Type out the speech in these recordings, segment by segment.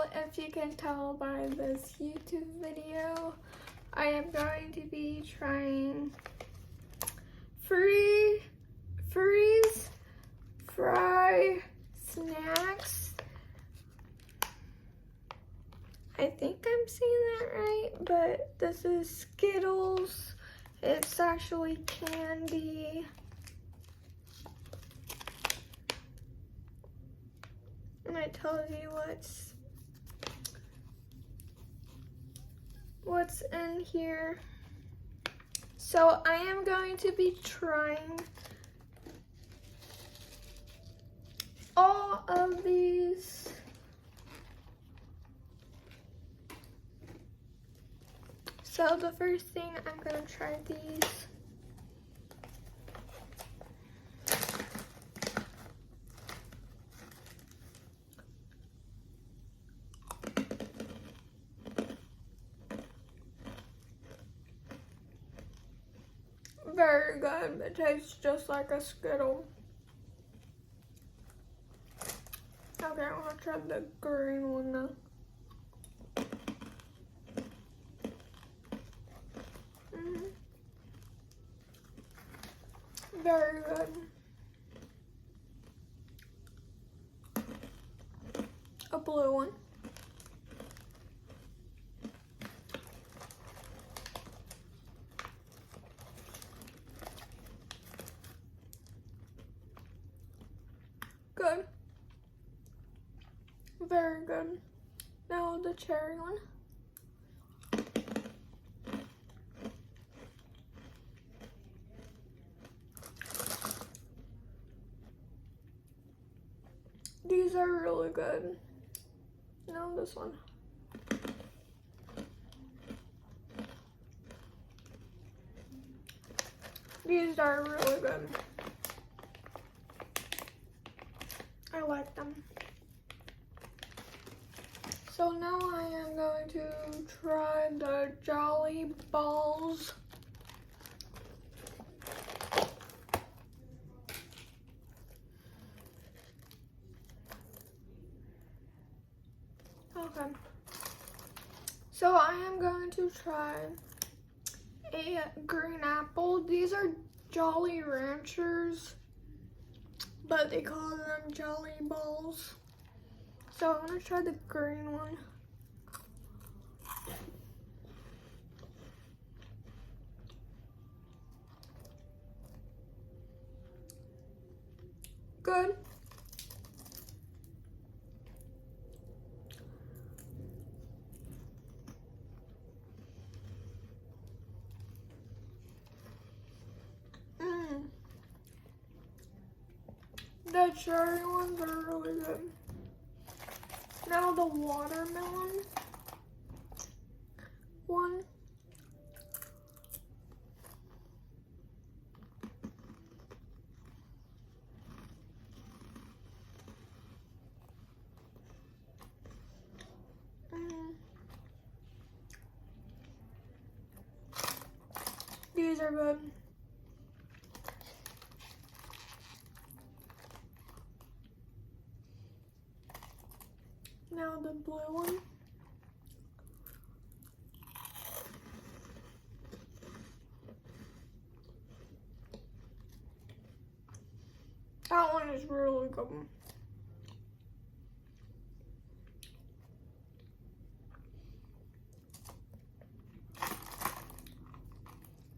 So if you can tell by this YouTube video, I am going to be trying freeze fry snacks. I think I'm saying that right, but this is Skittles. It's actually candy. And it tells you what's in here. So I am going to be trying all of these. So the first thing, I'm gonna try these. Very good. It tastes just like a Skittle. Okay, I'm gonna try the green one now. Very good. A blue one. Good. Very good. Now the cherry one. These are really good. Now this one. These are really good. I like them. So now I am going to try the Jolly Balls. Okay. So I am going to try a green apple. These are Jolly Ranchers, but they call them Jolly Balls. So I'm gonna try the green one. Good. The cherry ones are really good. Now the watermelon one. These are good. Now the blue one. That one is really good.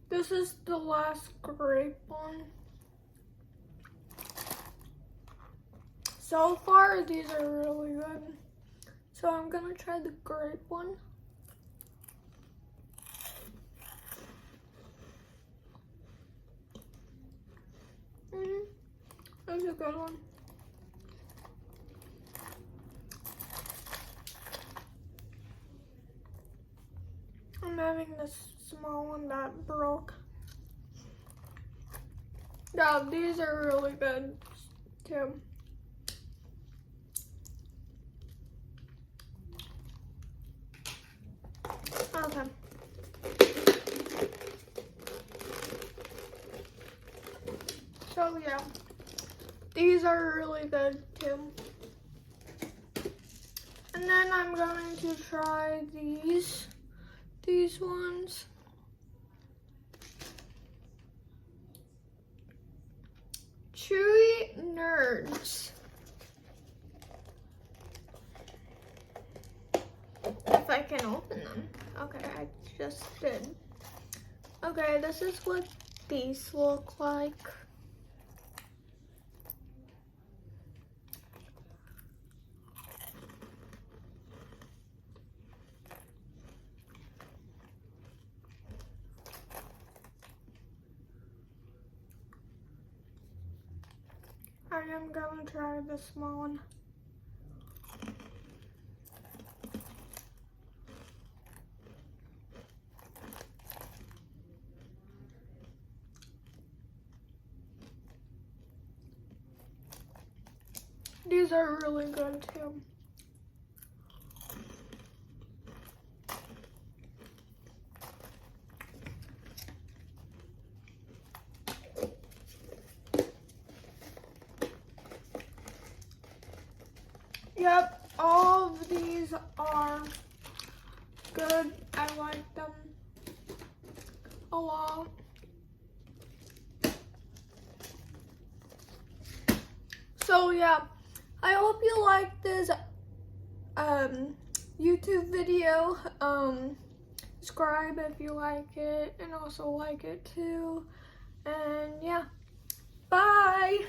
This is the last grape one. So far, these are really good. So I'm gonna try the grape one. That's a good one. I'm having this small one that broke. Yeah, these are really good too. Okay. So yeah, these are really good too. And And then I'm going to try these ones. Chewy Nerds. If I can open them. Okay, I just did. Okay, this is what these look like. I am going to try the small one. These are really good too. Yep, all of these are good. I like them a lot. So yeah, I hope you like this YouTube video. Subscribe if you like it, and also like it too. And yeah, bye.